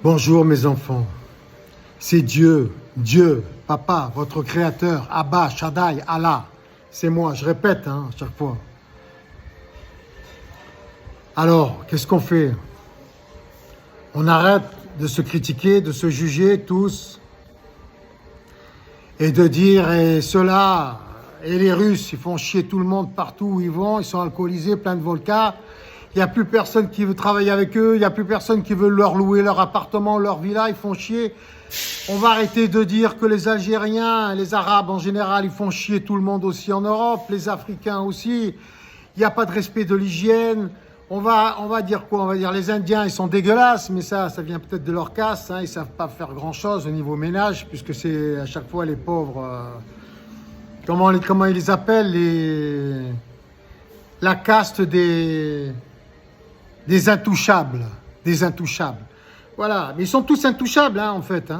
Bonjour mes enfants, c'est Dieu, Papa, votre créateur, Abba, Shaddai, Allah. C'est moi, je répète à chaque fois. Alors, qu'est-ce qu'on fait? On arrête de se critiquer, de se juger tous et de dire et ceux-là, et les Russes, ils font chier tout le monde partout où ils vont, ils sont alcoolisés, plein de volcans. Il n'y a plus personne qui veut travailler avec eux, il n'y a plus personne qui veut leur louer leur appartement, leur villa, ils font chier. On va arrêter de dire que les Algériens, les Arabes en général, ils font chier tout le monde aussi en Europe, les Africains aussi. Il n'y a pas de respect de l'hygiène. On va dire quoi? On va dire les Indiens, ils sont dégueulasses, mais ça vient peut-être de leur caste. Ils ne savent pas faire grand-chose au niveau ménage, puisque c'est à chaque fois les pauvres... comment ils les appellent? La caste des intouchables. Des intouchables. Voilà. Mais ils sont tous intouchables, en fait.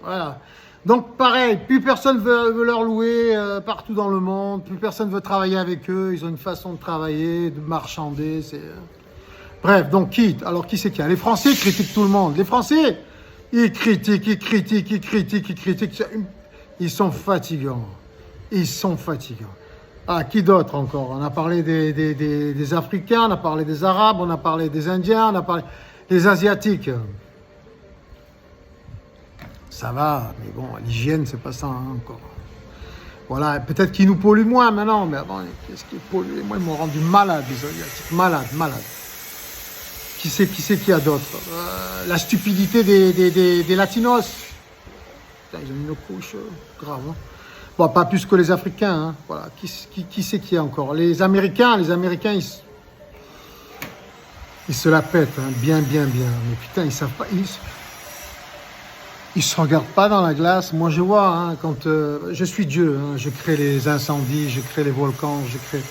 Voilà. Donc, pareil, plus personne veut leur louer partout dans le monde. Plus personne veut travailler avec eux. Ils ont une façon de travailler, de marchander. Bref, donc qui? Alors, qui c'est qu'il y a? Les Français critiquent tout le monde. Les Français, ils critiquent. Ils sont fatigants. Ils sont fatigants. Ah, qui d'autre encore? On a parlé des Africains, on a parlé des Arabes, on a parlé des Indiens, on a parlé des Asiatiques. Ça va, mais bon, l'hygiène, c'est pas ça encore. Voilà, peut-être qu'ils nous polluent moins maintenant, mais avant, qu'est-ce qu'ils polluent? Moi, ils m'ont rendu malade, les Asiatiques. Malade. Qui c'est qu'il y a d'autre? La stupidité des Latinos. Putain, ils ont une couche grave, Bon, pas plus que les Africains, Voilà. Qui c'est qu'il y a encore? Les Américains, ils se la pètent, bien. Mais putain, ils savent pas. Ils se regardent pas dans la glace. Moi, je vois, quand je suis Dieu, je crée les incendies, je crée les volcans, je crée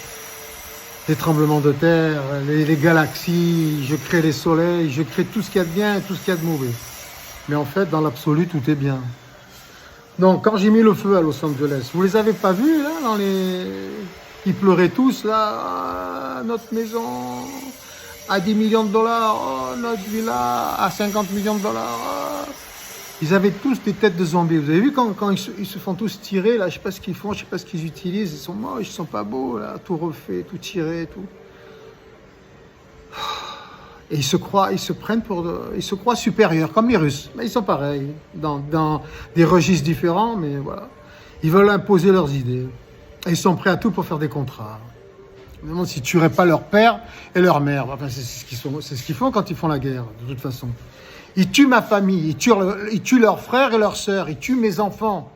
les tremblements de terre, les galaxies, je crée les soleils, je crée tout ce qu'il y a de bien et tout ce qu'il y a de mauvais. Mais en fait, dans l'absolu, tout est bien. Donc, quand j'ai mis le feu à Los Angeles, vous les avez pas vus, là, Ils pleuraient tous, là, notre maison à 10 millions de dollars, notre villa à 50 millions de dollars. Ils avaient tous des têtes de zombies. Vous avez vu quand ils se font tous tirer, là, je sais pas ce qu'ils font, je sais pas ce qu'ils utilisent, ils sont moches, ils sont pas beaux, là, tout refait, tout tiré, tout. Et ils se croient supérieurs, comme les Russes. Mais ils sont pareils, dans des registres différents, mais voilà. Ils veulent imposer leurs idées. Et ils sont prêts à tout pour faire des contrats. Je me demande s'ils ne tueraient pas leur père et leur mère. Enfin, c'est ce qu'ils font quand ils font la guerre, de toute façon. Ils tuent ma famille, ils tuent leurs frères et leurs sœurs, ils tuent mes enfants.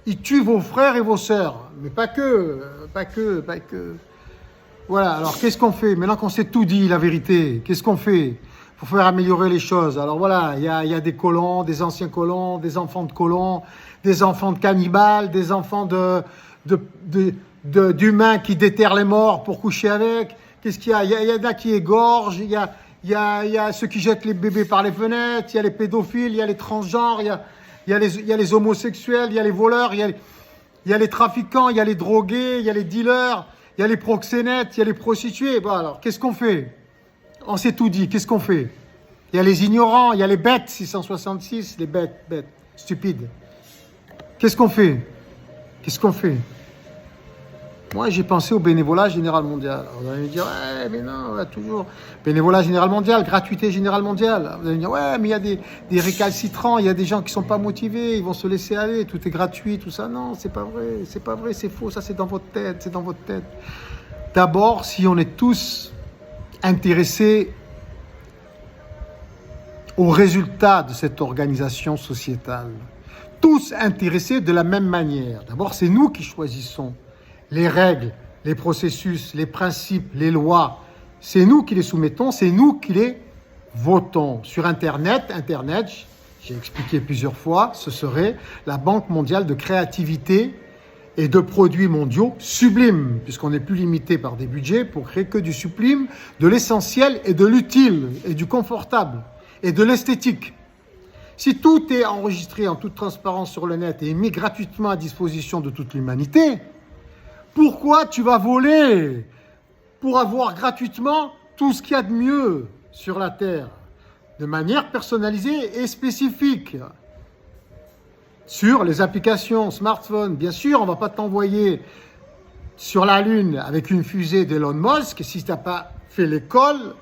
Ils tuent vos frères et vos sœurs. Mais pas que. Voilà, alors qu'est-ce qu'on fait? Maintenant qu'on s'est tout dit, la vérité, qu'est-ce qu'on fait pour faire améliorer les choses? Alors voilà, il y a des colons, des anciens colons, des enfants de colons, des enfants de cannibales, des enfants d'humains qui déterrent les morts pour coucher avec. Qu'est-ce qu'il y a? Il y en a qui égorgent, il y a ceux qui jettent les bébés par les fenêtres, il y a les pédophiles, il y a les transgenres, il y a les homosexuels, il y a les voleurs, il y a les trafiquants, il y a les drogués, il y a les dealers. Il y a les proxénètes, il y a les prostituées. Bon, alors, qu'est-ce qu'on fait? On s'est tout dit, qu'est-ce qu'on fait? Il y a les ignorants, il y a les bêtes, 666, les bêtes, stupides. Qu'est-ce qu'on fait? Moi, j'ai pensé au bénévolat général mondial. Alors, vous allez me dire, ouais, mais non, on a toujours... Bénévolat général mondial, gratuité générale mondiale. Vous allez me dire, ouais, mais il y a des récalcitrants, il y a des gens qui ne sont pas motivés, ils vont se laisser aller, tout est gratuit, tout ça. Non, c'est pas vrai, c'est faux, ça c'est dans votre tête, D'abord, si on est tous intéressés aux résultats de cette organisation sociétale, tous intéressés de la même manière. D'abord, c'est nous qui choisissons les règles, les processus, les principes, les lois. C'est nous qui les soumettons, c'est nous qui les votons. Sur Internet, j'ai expliqué plusieurs fois, ce serait la Banque mondiale de créativité et de produits mondiaux sublimes, puisqu'on n'est plus limité par des budgets pour créer que du sublime, de l'essentiel et de l'utile, et du confortable, et de l'esthétique. Si tout est enregistré en toute transparence sur le net et mis gratuitement à disposition de toute l'humanité, pourquoi tu vas voler pour avoir gratuitement tout ce qu'il y a de mieux sur la Terre? de manière personnalisée et spécifique. Sur les applications smartphone, bien sûr, on ne va pas t'envoyer sur la Lune avec une fusée d'Elon Musk si tu n'as pas fait l'école,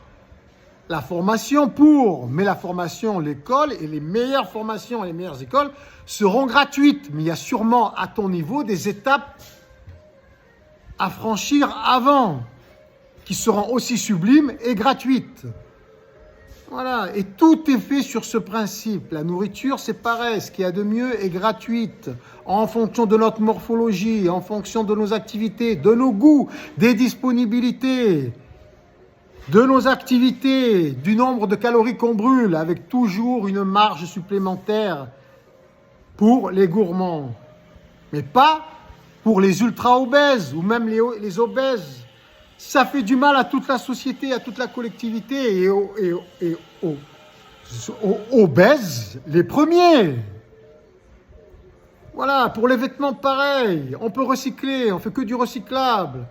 la formation pour. Mais la formation, l'école et les meilleures formations et les meilleures écoles seront gratuites. Mais il y a sûrement à ton niveau des étapes à franchir avant qui seront aussi sublimes et gratuites. Voilà, et tout est fait sur ce principe. La nourriture, c'est pareil, ce qu'il y a de mieux est gratuite, en fonction de notre morphologie, en fonction de nos activités, de nos goûts, des disponibilités, de nos activités, du nombre de calories qu'on brûle, avec toujours une marge supplémentaire pour les gourmands. Mais pas pour les ultra-obèses ou même les obèses. Ça fait du mal à toute la société, à toute la collectivité et aux obèses, les premiers. Voilà, pour les vêtements, pareil. On peut recycler, on fait que du recyclable.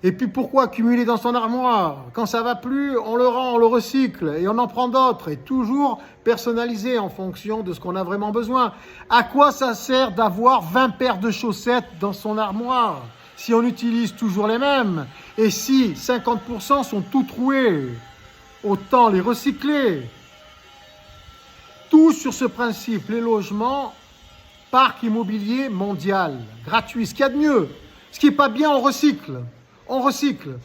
Et puis pourquoi accumuler dans son armoire? Quand ça va plus, on le rend, on le recycle et on en prend d'autres. Et toujours personnalisé en fonction de ce qu'on a vraiment besoin. À quoi ça sert d'avoir 20 paires de chaussettes dans son armoire si on utilise toujours les mêmes? Et si 50% sont tout troués, autant les recycler. Tout sur ce principe, les logements, parc immobilier mondial, gratuit. Ce qu'il y a de mieux, ce qui n'est pas bien, on recycle. On recycle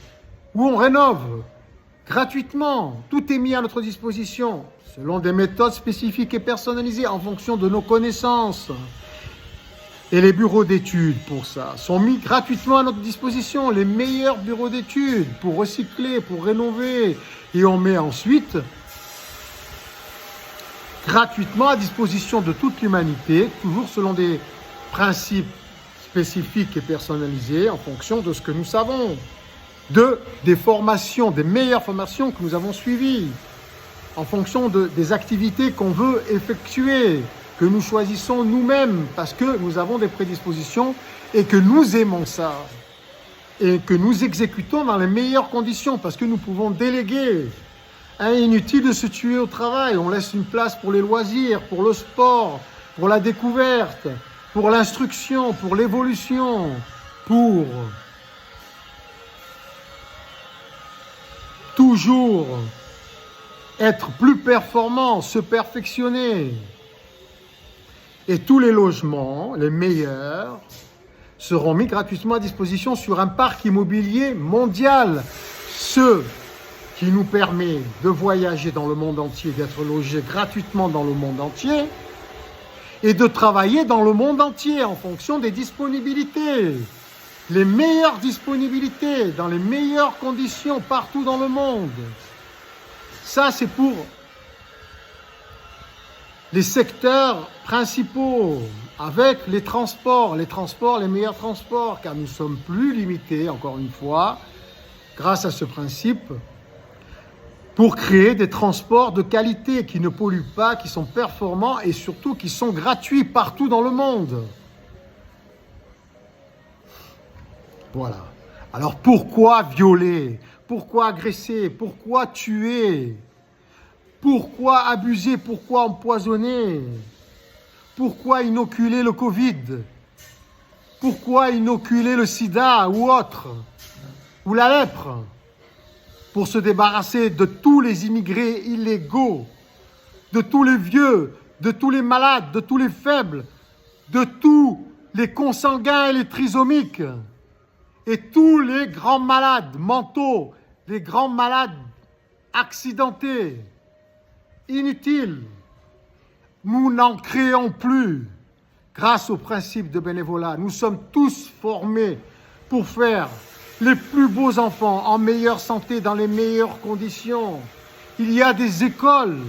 ou on rénove gratuitement. Tout est mis à notre disposition selon des méthodes spécifiques et personnalisées en fonction de nos connaissances. Et les bureaux d'études pour ça sont mis gratuitement à notre disposition. Les meilleurs bureaux d'études pour recycler, pour rénover. Et on met ensuite gratuitement à disposition de toute l'humanité, toujours selon des principes spécifiques et personnalisés en fonction de ce que nous savons, des formations, des meilleures formations que nous avons suivies, en fonction des activités qu'on veut effectuer, que nous choisissons nous-mêmes parce que nous avons des prédispositions et que nous aimons ça et que nous exécutons dans les meilleures conditions parce que nous pouvons déléguer. Inutile de se tuer au travail, on laisse une place pour les loisirs, pour le sport, pour la découverte, pour l'instruction, pour l'évolution, pour toujours être plus performant, se perfectionner. Et tous les logements, les meilleurs, seront mis gratuitement à disposition sur un parc immobilier mondial. Ce qui nous permet de voyager dans le monde entier, d'être logé gratuitement dans le monde entier, et de travailler dans le monde entier en fonction des disponibilités. Les meilleures disponibilités, dans les meilleures conditions partout dans le monde. Ça, c'est pour les secteurs principaux, avec les transports, les meilleurs transports, car nous sommes plus limités, encore une fois, grâce à ce principe, pour créer des transports de qualité qui ne polluent pas, qui sont performants et surtout qui sont gratuits partout dans le monde. Voilà. Alors pourquoi violer? Pourquoi agresser? Pourquoi tuer? Pourquoi abuser? Pourquoi empoisonner? Pourquoi inoculer le Covid? Pourquoi inoculer le sida ou autre? Ou la lèpre? Pour se débarrasser de tous les immigrés illégaux, de tous les vieux, de tous les malades, de tous les faibles, de tous les consanguins et les trisomiques, et tous les grands malades mentaux, les grands malades accidentés, inutiles. Nous n'en créons plus grâce au principe de bénévolat. Nous sommes tous formés pour faire les plus beaux enfants, en meilleure santé, dans les meilleures conditions. Il y a des écoles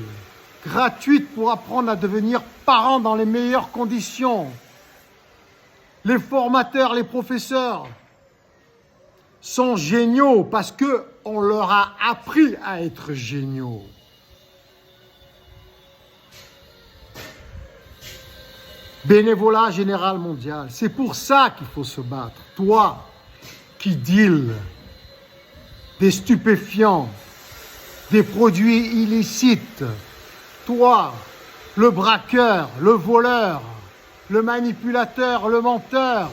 gratuites pour apprendre à devenir parents dans les meilleures conditions. Les formateurs, les professeurs sont géniaux parce qu'on leur a appris à être géniaux. Bénévolat général mondial, c'est pour ça qu'il faut se battre. Toi, qui deal des stupéfiants, des produits illicites, Toi, le braqueur, le voleur, le manipulateur, le menteur.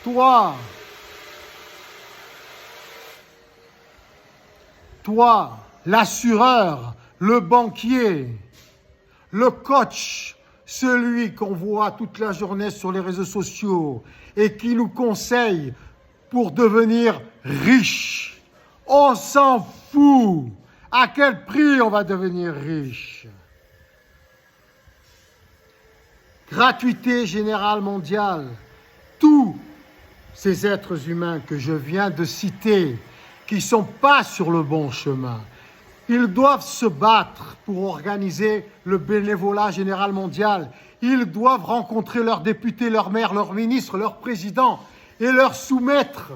Toi, l'assureur, le banquier, le coach, celui qu'on voit toute la journée sur les réseaux sociaux et qui nous conseille pour devenir riche. On s'en fout. À quel prix on va devenir riche? Gratuité générale mondiale. Tous ces êtres humains que je viens de citer, qui ne sont pas sur le bon chemin, ils doivent se battre pour organiser le bénévolat général mondial. Ils doivent rencontrer leurs députés, leurs maires, leurs ministres, leurs présidents et leur soumettre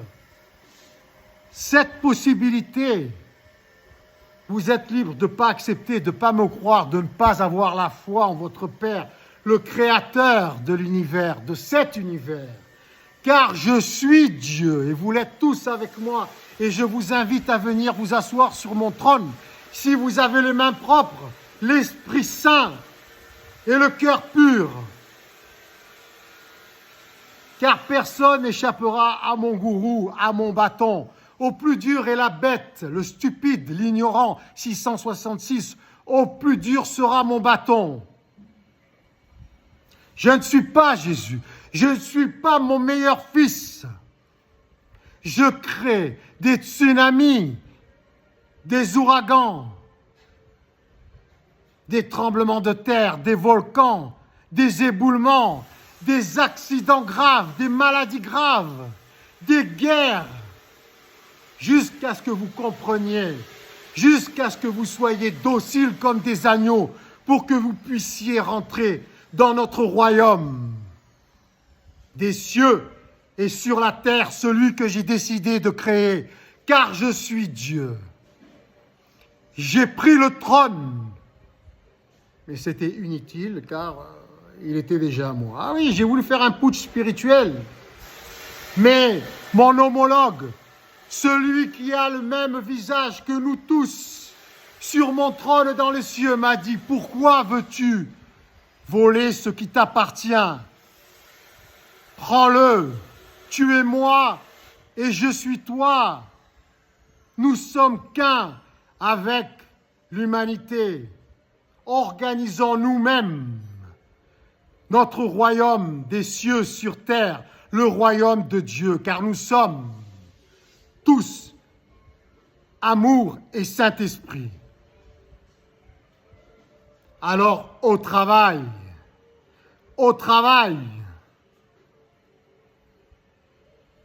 cette possibilité. Vous êtes libre de ne pas accepter, de ne pas me croire, de ne pas avoir la foi en votre Père, le Créateur de l'univers, de cet univers. Car je suis Dieu et vous l'êtes tous avec moi. Et je vous invite à venir vous asseoir sur mon trône. Si vous avez les mains propres, l'Esprit Saint et le cœur pur. Car personne n'échappera à mon gourou, à mon bâton. Au plus dur est la bête, le stupide, l'ignorant, 666. Au plus dur sera mon bâton. Je ne suis pas Jésus. Je ne suis pas mon meilleur fils. Je crée des tsunamis, des ouragans, des tremblements de terre, des volcans, des éboulements, des accidents graves, des maladies graves, des guerres, jusqu'à ce que vous compreniez, jusqu'à ce que vous soyez dociles comme des agneaux pour que vous puissiez rentrer dans notre royaume des cieux et sur la terre, celui que j'ai décidé de créer, car je suis Dieu. J'ai pris le trône, mais c'était inutile car il était déjà à moi. Ah oui, j'ai voulu faire un putsch spirituel, mais mon homologue, celui qui a le même visage que nous tous, sur mon trône dans les cieux, m'a dit « Pourquoi veux-tu voler ce qui t'appartient ? Prends-le, tu es moi et je suis toi. Nous sommes qu'un avec l'humanité. Organisons nous-mêmes notre royaume des cieux sur terre, le royaume de Dieu, car nous sommes tous amour et Saint-Esprit. Alors, au travail,